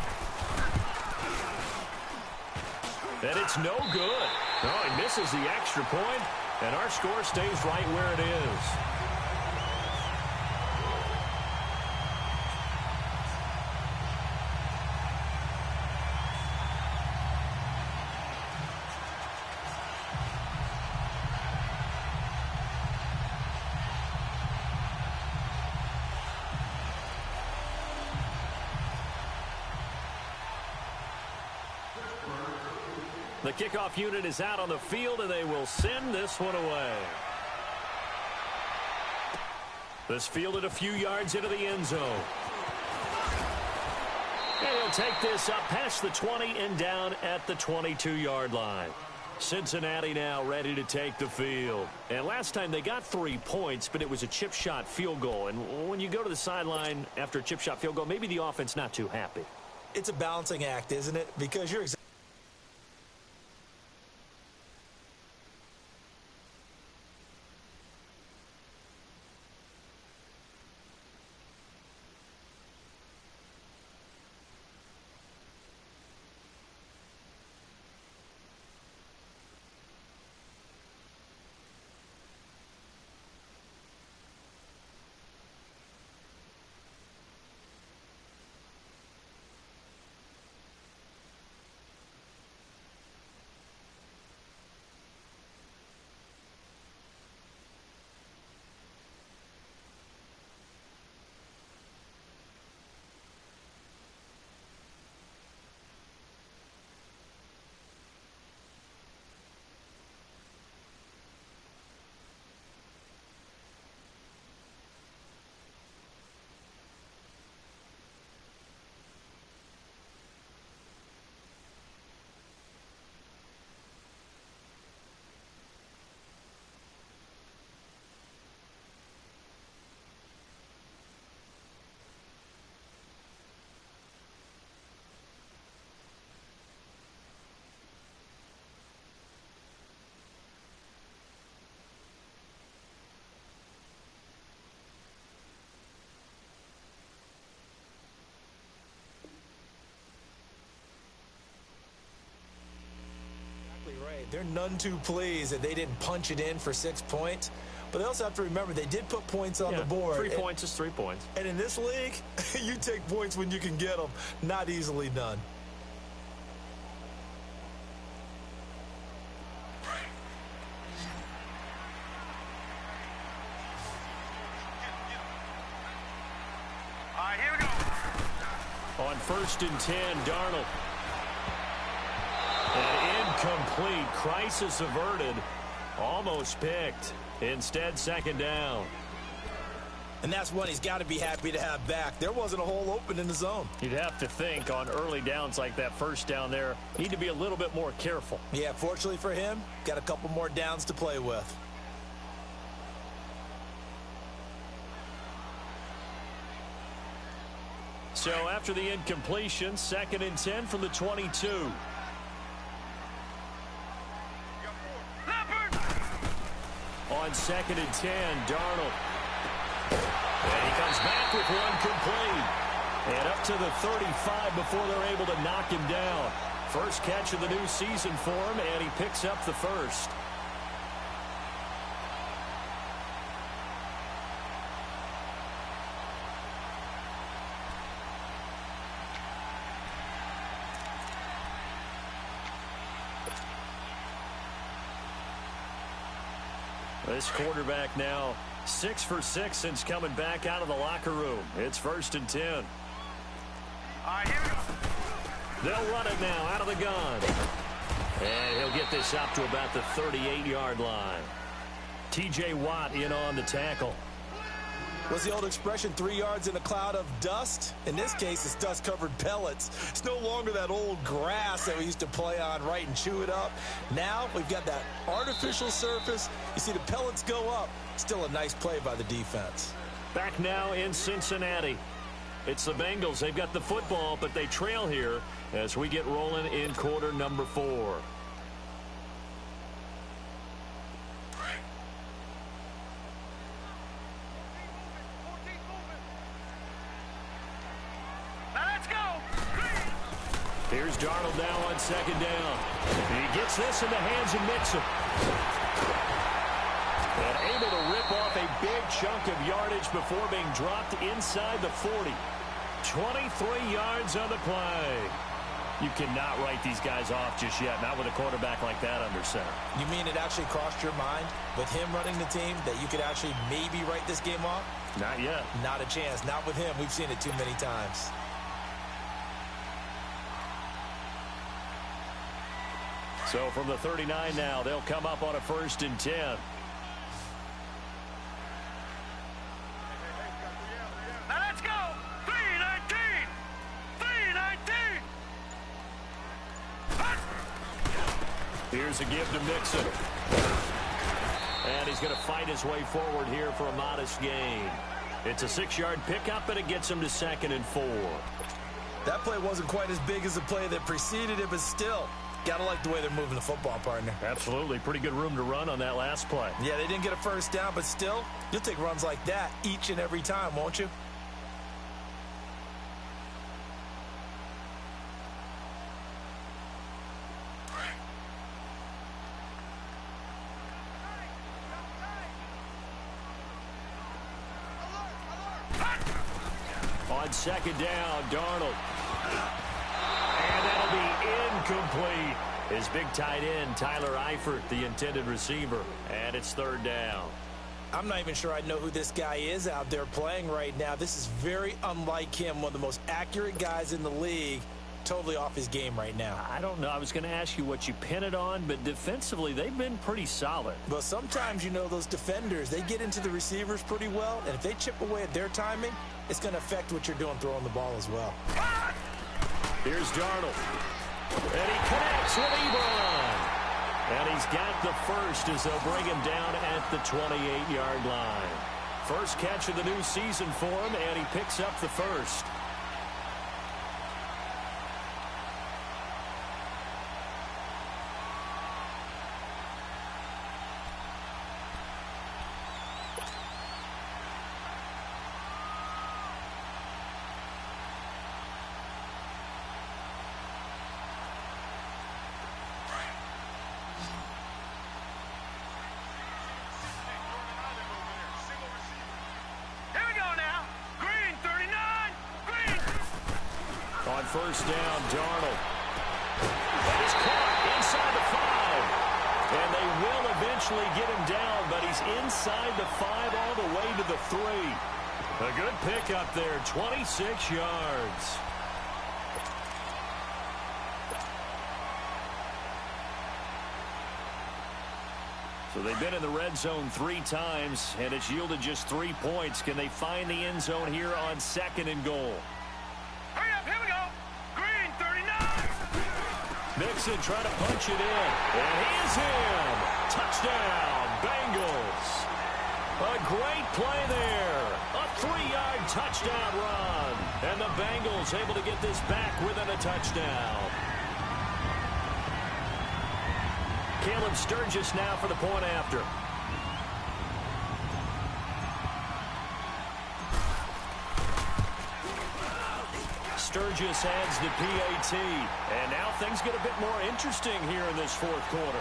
And it's no good. No, he misses the extra point, and our score stays right where it is. The kickoff unit is out on the field, and they will send this one away. This fielded a few yards into the end zone. And he'll take this up past the 20 and down at the 22-yard line. Cincinnati now ready to take the field. And last time they got 3 points, but it was a chip shot field goal. And when you go to the sideline after a chip shot field goal, maybe the offense not too happy. It's a balancing act, isn't it? Because you're They're none too pleased that they didn't punch it in for 6 points. But they also have to remember they did put points on the board. 3 points is 3 points. And in this league, you take points when you can get them. Not easily done. All right, here we go. On 1st and 10, Darnold. An incomplete. Crisis averted. Almost picked. Instead, 2nd down. And that's one he's got to be happy to have back. There wasn't a hole open in the zone. You'd have to think on early downs like that 1st down there, need to be a little bit more careful. Yeah, fortunately for him, got a couple more downs to play with. So after the incompletion, 2nd and 10 from the 22. Leopard! On 2nd and 10, Darnold. And he comes back with one complete. And up to the 35 before they're able to knock him down. First catch of the new season for him, and he picks up the first. This quarterback now 6 for 6 since coming back out of the locker room. It's 1st and 10. All right, here we go. They'll run it now out of the gun. And he'll get this up to about the 38-yard line. T.J. Watt in on the tackle. What's the old expression, 3 yards in a cloud of dust? In this case, it's dust-covered pellets. It's no longer that old grass that we used to play on, right, and chew it up. Now we've got that artificial surface. You see the pellets go up. Still a nice play by the defense. Back now in Cincinnati. It's the Bengals. They've got the football, but they trail here as we get rolling in quarter number 4. Here's Darnold now on 2nd down. He gets this in the hands of Mixon. And able to rip off a big chunk of yardage before being dropped inside the 40. 23 yards on the play. You cannot write these guys off just yet, not with a quarterback like that under center. You mean it actually crossed your mind with him running the team that you could actually maybe write this game off? Not yet. Not a chance. Not with him. We've seen it too many times. So from the 39 now, they'll come up on a 1st and 10. Now let's go! 319! 319! Here's a give to Mixon. And he's going to fight his way forward here for a modest gain. It's a 6-yard pickup, and it gets him to 2nd and 4. That play wasn't quite as big as the play that preceded it, but still, gotta like the way they're moving the football, partner. Absolutely. Pretty good room to run on that last play. Yeah, they didn't get a 1st down, but still, you'll take runs like that each and every time, won't you? On 2nd down, Darnold. And that'll be incomplete. His big tight end, Tyler Eifert, the intended receiver. And it's 3rd down. I'm not even sure I know who this guy is out there playing right now. This is very unlike him, one of the most accurate guys in the league. Totally off his game right now. I don't know. I was going to ask you what you pin it on, but defensively, they've been pretty solid. But sometimes, you know, those defenders, they get into the receivers pretty well, and if they chip away at their timing, it's going to affect what you're doing throwing the ball as well. Here's Darnold. And he connects with Ebron. And he's got the first as they'll bring him down at the 28-yard line. First catch of the new season for him, and he picks up the first. On first down, Darnold. That is caught inside the 5. And they will eventually get him down, but he's inside the 5 all the way to the 3. A good pickup there, 26 yards. So they've been in the red zone 3 times, and it's yielded just 3 points. Can they find the end zone here on 2nd and goal? Hurry up, here we go. Green, 39. Mixon trying to punch it in, and he is in. Touchdown, Bengals. A great play there. A 3-yard touchdown run. And the Bengals able to get this back within a touchdown. Caleb Sturgis now for the point after. Sturgis adds the PAT. And now things get a bit more interesting here in this 4th quarter.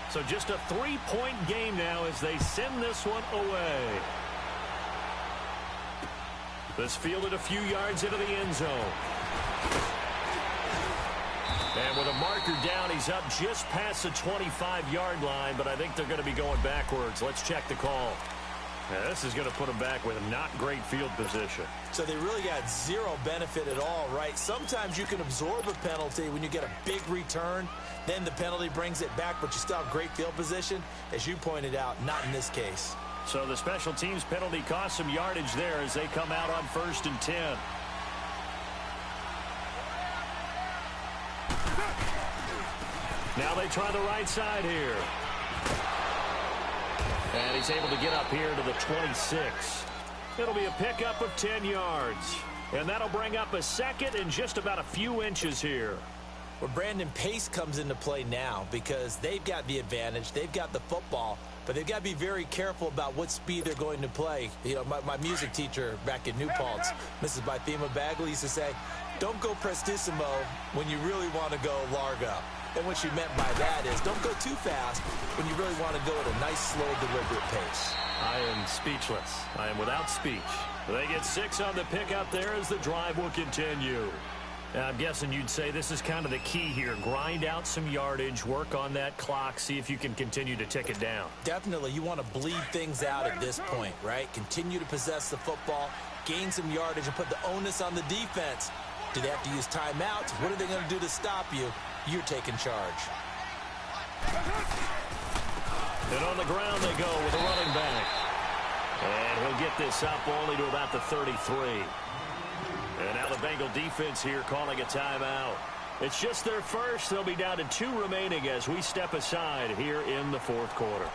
So just a 3-point game now as they send this one away. This fielded a few yards into the end zone. And with a marker down, he's up just past the 25-yard line, but I think they're going to be going backwards. Let's check the call. Yeah, this is going to put them back with not great field position. So they really got zero benefit at all, right? Sometimes you can absorb a penalty when you get a big return. Then the penalty brings it back, but you still have great field position. As you pointed out, not in this case. So the special teams penalty cost some yardage there as they come out on 1st and 10. Now they try the right side here. And he's able to get up here to the 26. It'll be a pickup of 10 yards. And that'll bring up a 2nd and just about a few inches here. Well, Brandon, pace comes into play now because they've got the advantage. They've got the football, but they've got to be very careful about what speed they're going to play. You know, my music teacher back in New Paltz, Mrs. Bythema Bagley, used to say, don't go prestissimo when you really want to go largo. And what she meant by that is don't go too fast when you really want to go at a nice, slow, deliberate pace. I am speechless. I am without speech. They get 6 on the pickup there as the drive will continue. Now, I'm guessing you'd say this is kind of the key here. Grind out some yardage, work on that clock, see if you can continue to tick it down. Definitely. You want to bleed things out at this point, right? Continue to possess the football, gain some yardage, and put the onus on the defense. Do they have to use timeouts? What are they going to do to stop you? You're taking charge. And on the ground they go with a running back. And he'll get this up only to about the 33. And now the Bengal defense here calling a timeout. It's just their first. They'll be down to 2 remaining as we step aside here in the 4th quarter.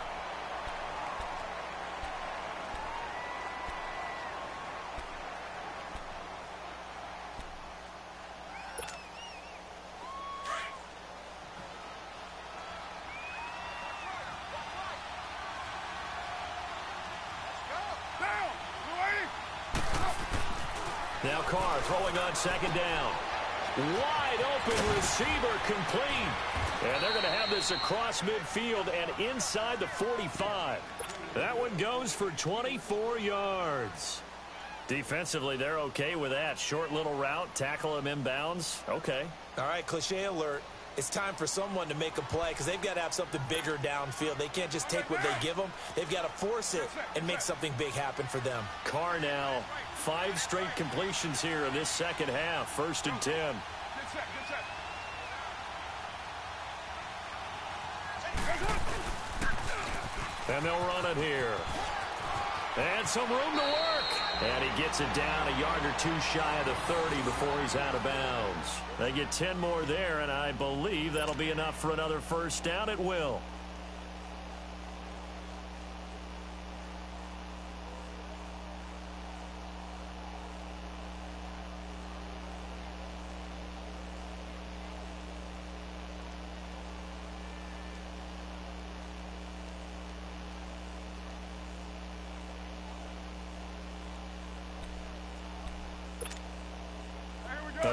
Now Carr throwing on 2nd down. Wide open receiver complete. And they're going to have this across midfield and inside the 45. That one goes for 24 yards. Defensively, they're okay with that. Short little route, tackle him inbounds. Okay. All right, cliche alert. It's time for someone to make a play because they've got to have something bigger downfield. They can't just take what they give them. They've got to force it and make something big happen for them. Carr now, 5 straight completions here in this 2nd half. 1st and 10. And they'll run it here. And some room to work. And he gets it down a yard or 2 shy of the 30 before he's out of bounds. They get 10 more there, and I believe that'll be enough for another first down. It will.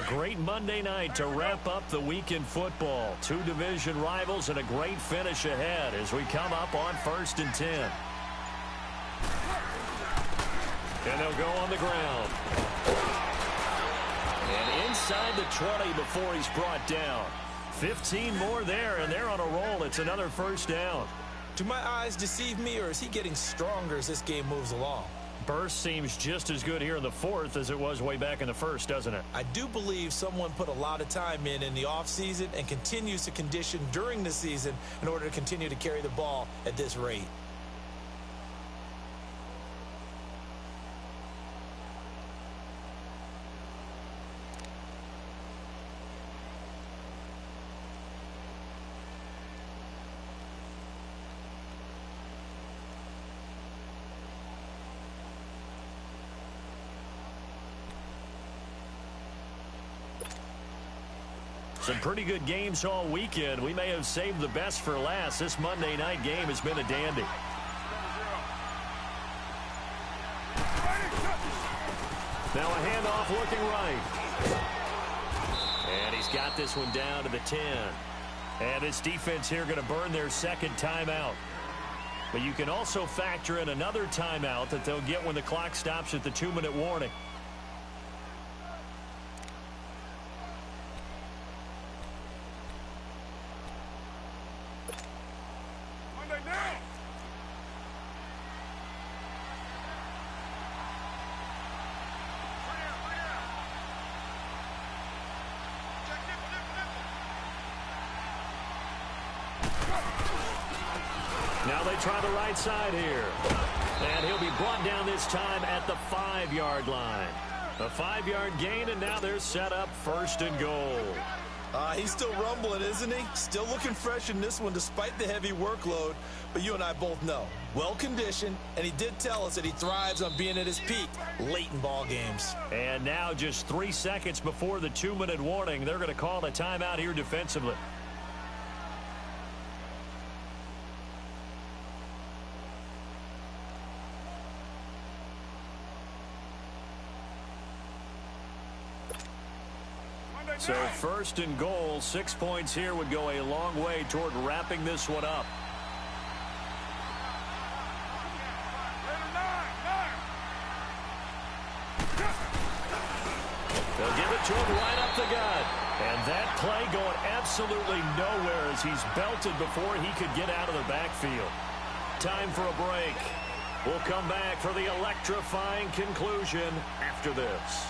A great Monday night to wrap up the week in football. Two division rivals and a great finish ahead as we come up on 1st and 10. And they'll go on the ground. And inside the 20 before he's brought down. 15 more there, and they're on a roll. It's another first down. Do my eyes deceive me, or is he getting stronger as this game moves along? Burst seems just as good here in the 4th as it was way back in the 1st, doesn't it? I do believe someone put a lot of time in the offseason and continues to condition during the season in order to continue to carry the ball at this rate. Some pretty good games all weekend. We may have saved the best for last. This Monday night game has been a dandy. Now a handoff looking right. And he's got this one down to the 10. And this defense here going to burn their second timeout. But you can also factor in another timeout that they'll get when the clock stops at the 2-minute warning. Now they try the right side here. And he'll be brought down this time at the 5-yard line. A 5-yard gain, and now they're set up 1st and goal. He's still rumbling, isn't he? Still looking fresh in this one despite the heavy workload. But you and I both know, well-conditioned, and he did tell us that he thrives on being at his peak late in ball games. And now just 3 seconds before the 2-minute warning, they're going to call a timeout here defensively. So 1st and goal, 6 points here would go a long way toward wrapping this one up. They'll give it to him right up the gut. And that play going absolutely nowhere as he's belted before he could get out of the backfield. Time for a break. We'll come back for the electrifying conclusion after this.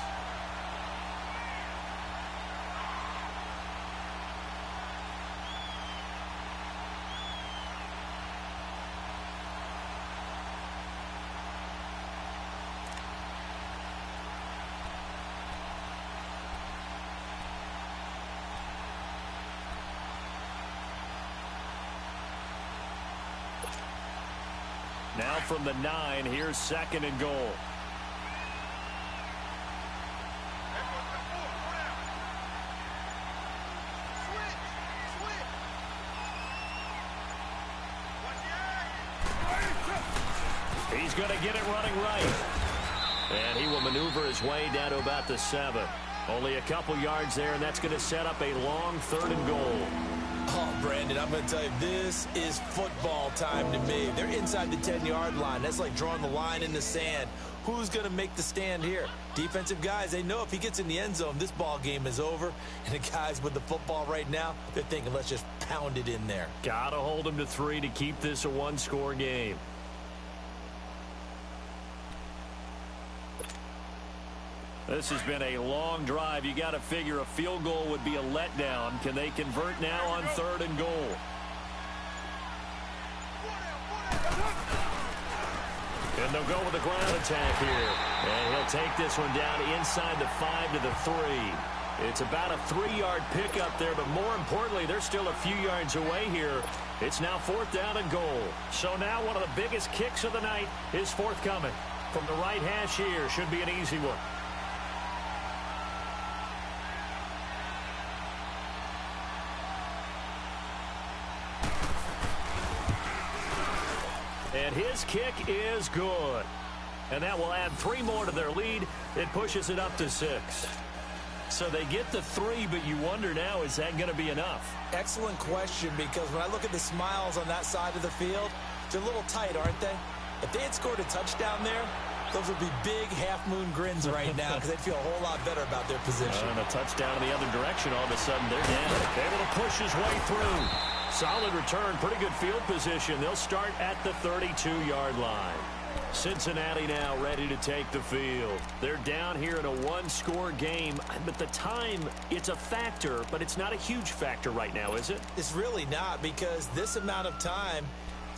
Now from the 9, here's 2nd and goal. He's going to get it running right. And he will maneuver his way down to about the 7. Only a couple yards there, and that's going to set up a long 3rd and goal. Oh, Brandon, I'm going to tell you, this is football time to me. They're inside the 10-yard line. That's like drawing the line in the sand. Who's going to make the stand here? Defensive guys, they know if he gets in the end zone, this ball game is over. And the guys with the football right now, they're thinking, let's just pound it in there. Got to hold him to 3 to keep this a one-score game. This has been a long drive. You got to figure a field goal would be a letdown. Can they convert now on 3rd and goal? And they'll go with a ground attack here. And he'll take this one down inside the 5 to the 3. It's about a 3-yard pickup there, but more importantly, they're still a few yards away here. It's now 4th down and goal. So now one of the biggest kicks of the night is forthcoming. From the right hash here, should be an easy one. And his kick is good. And that will add 3 more to their lead. It pushes it up to 6. So they get the 3, but you wonder now, is that going to be enough? Excellent question, because when I look at the smiles on that side of the field, they're a little tight, aren't they? If they had scored a touchdown there, those would be big half-moon grins right now because they'd feel a whole lot better about their position. And a touchdown in the other direction, all of a sudden they're down. Able to push his way through. Solid return, pretty good field position. They'll start at the 32-yard line. Cincinnati now ready to take the field. They're down here in a one-score game, but the time, it's a factor, but it's not a huge factor right now, is it? It's really not, because this amount of time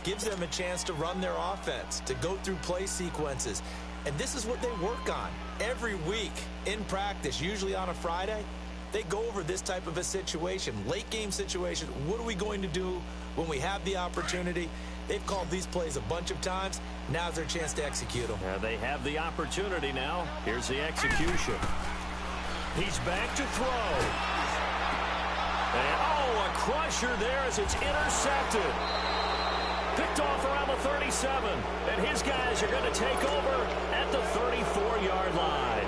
gives them a chance to run their offense, to go through play sequences. And this is what they work on every week in practice, usually on a Friday. They go over this type of a situation, late game situation. What are we going to do when we have the opportunity? They've called these plays a bunch of times. Now's their chance to execute them. They have the opportunity now. Here's the execution. He's back to throw. And, a crusher there as it's intercepted. Picked off around the 37. And his guys are going to take over at the 34-yard line.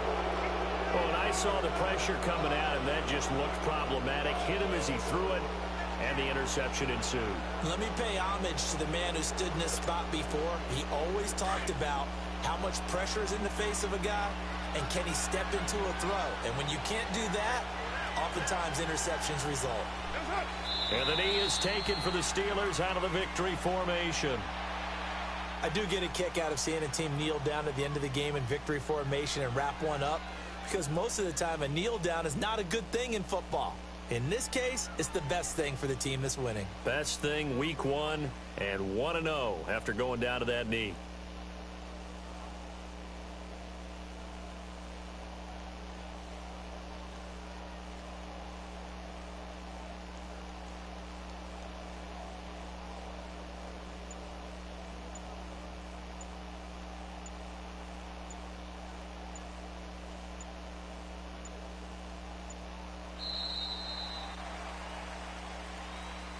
Well, and I saw the pressure coming at him. That just looked problematic. Hit him as he threw it. And the interception ensued. Let me pay homage to the man who stood in this spot before. He always talked about how much pressure is in the face of a guy, and can he step into a throw. And when you can't do that, oftentimes interceptions result. And the knee is taken for the Steelers out of the victory formation. I do get a kick out of seeing a team kneel down at the end of the game in victory formation and wrap one up, because most of the time a kneel down is not a good thing in football. In this case, it's the best thing for the team that's winning. Best thing week 1 and 1-0 after going down to that knee.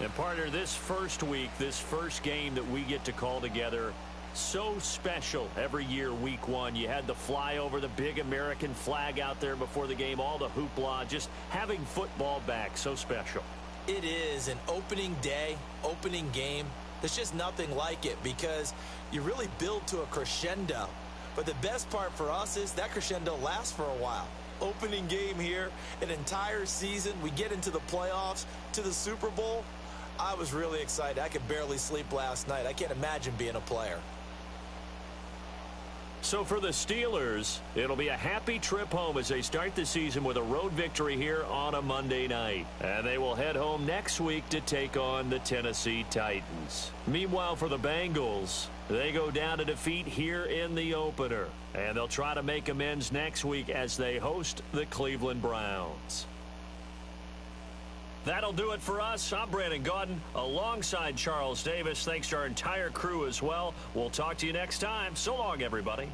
And partner, this first week, this first game that we get to call together, so special every year, week 1. You had the flyover, the big American flag out there before the game, all the hoopla, just having football back, so special. It is an opening day, opening game. There's just nothing like it because you really build to a crescendo. But the best part for us is that crescendo lasts for a while. Opening game here, an entire season, we get into the playoffs, to the Super Bowl. I was really excited. I could barely sleep last night. I can't imagine being a player. So for the Steelers, it'll be a happy trip home as they start the season with a road victory here on a Monday night. And they will head home next week to take on the Tennessee Titans. Meanwhile, for the Bengals, they go down to defeat here in the opener. And they'll try to make amends next week as they host the Cleveland Browns. That'll do it for us. I'm Brandon Gaudin alongside Charles Davis. Thanks to our entire crew as well. We'll talk to you next time. So long, everybody.